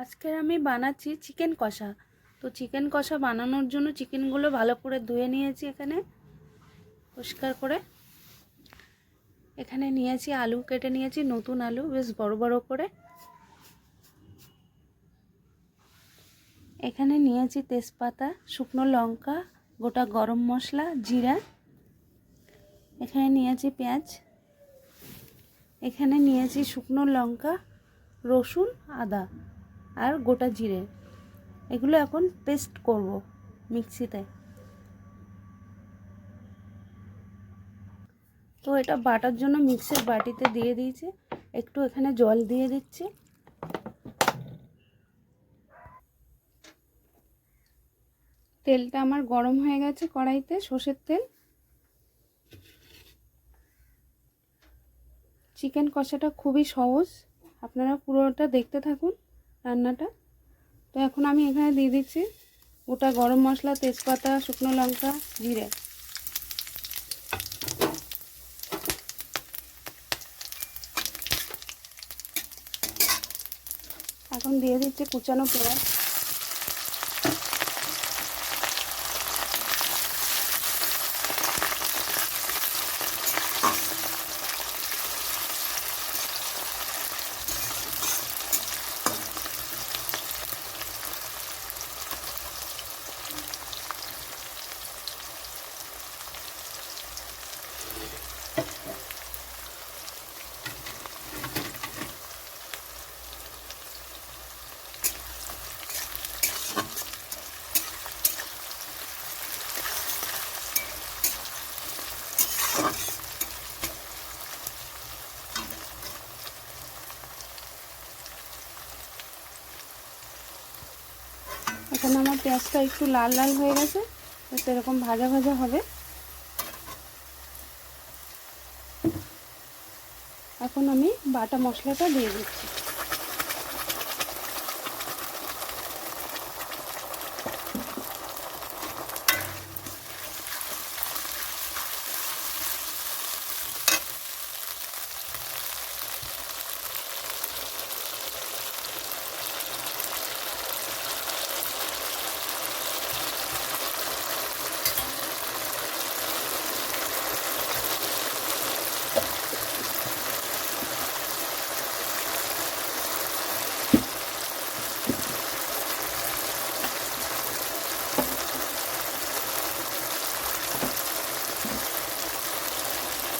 আজকের আমি বানাচ্ছি চিকেন কষা। তো চিকেন কষা বানানোর জন্য চিকেনগুলো ভালো করে ধুয়ে নিয়েছি, এখানে পরিষ্কার করে। এখানে নিয়েছি আলু, কেটে নিয়েছি নতুন আলু বেশ বড় বড় করে। এখানে নিয়েছি তেজপাতা, শুকনো লঙ্কা, গোটা গরম মশলা, জিরা। এখানে নিয়েছি পেঁয়াজ। এখানে নিয়েছি শুকনো লঙ্কা, রসুন, আদা আর গোটা জিরে। এগুলো এখন পেস্ট করব মিক্সিতে। তো এটা বাটার জন্য মিক্সির বাটিতে দিয়ে দিয়েছি। একটু এখানে জল দিয়ে দিচ্ছি। তেলটা আমার গরম হয়ে গেছে, কড়াইতে সর্ষের তেল। চিকেন কষাটা খুবই সহজ, আপনারা পুরোটা দেখতে থাকুন রান্নাটা। তো এখন আমি এখানে দিয়ে দিচ্ছি গোটা গরম মশলা, তেজপাতা, শুকনো লঙ্কা, জিরে। এখন দিয়ে দিচ্ছি কুচানো পেঁয়াজ। এখানে আমার পেঁয়াজটা একটু লাল লাল হয়ে গেছে, সেরকম ভাজা ভাজা হবে। এখন আমি বাটা মশলাটা দিয়ে দিচ্ছি।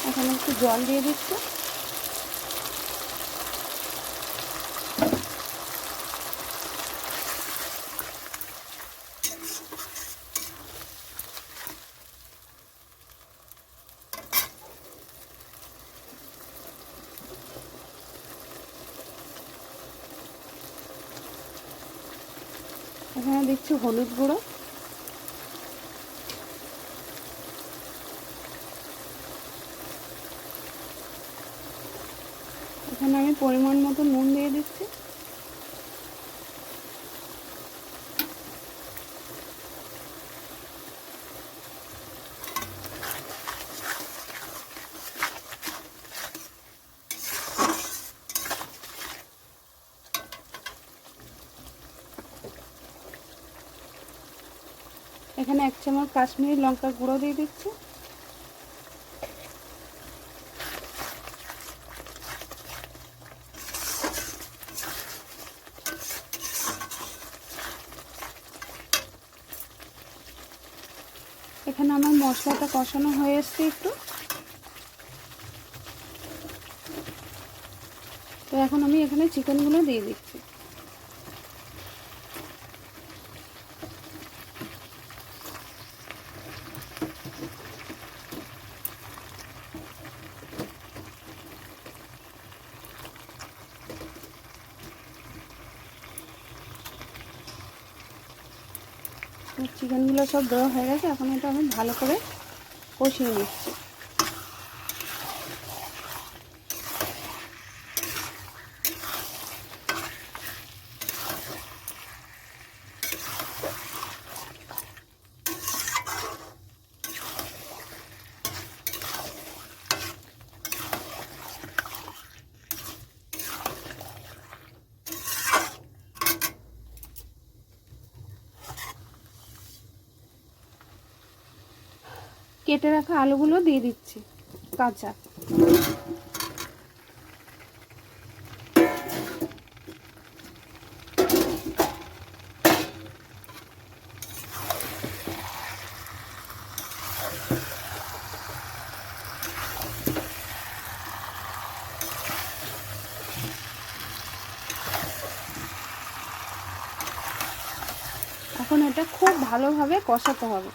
এখানে একটু জল দিয়ে দিচ্ছি। এখানে দিচ্ছি হলুদ গুঁড়ো। এখানে আমি পরিমাণ মতো নুন দিয়ে দিচ্ছি। এখানে 1 চামচ কাশ্মীরি লঙ্কার গুঁড়ো দিয়ে দিচ্ছি। এখানে আমার মশলাটা কষানো হয়ে এসছে একটু। তো এখন আমি এখানে চিকেনগুলো দিয়ে দিচ্ছি। চিকেনগুলো সব দেওয়া হয়ে গেছে, এখন এটা আমি ভালো করে কষিয়ে নিচ্ছি। কেটে রাখা আলুগুলো দিয়ে দিচ্ছি কাঁচা। এখন এটা খুব ভালোভাবে কষাতে হবে।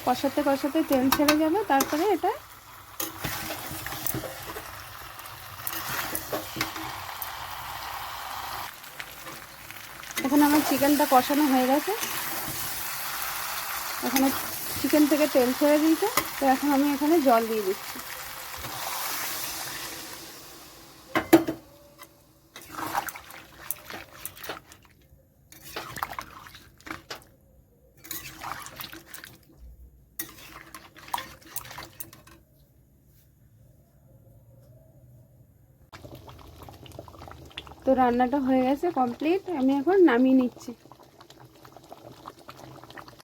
কষাতে কষাতে তেল ছেড়ে যাবে, তারপরে এটা এখন আমার চিকেনটা কষানো হয়ে গেছে। এখানে চিকেন থেকে তেল ছেড়ে দিয়েছে, তো এখন আমি এখানে জল দিয়ে দিচ্ছি। তো রান্নাটা হয়ে গেছে কমপ্লিট, আমি এখন নামিয়ে নিচ্ছি।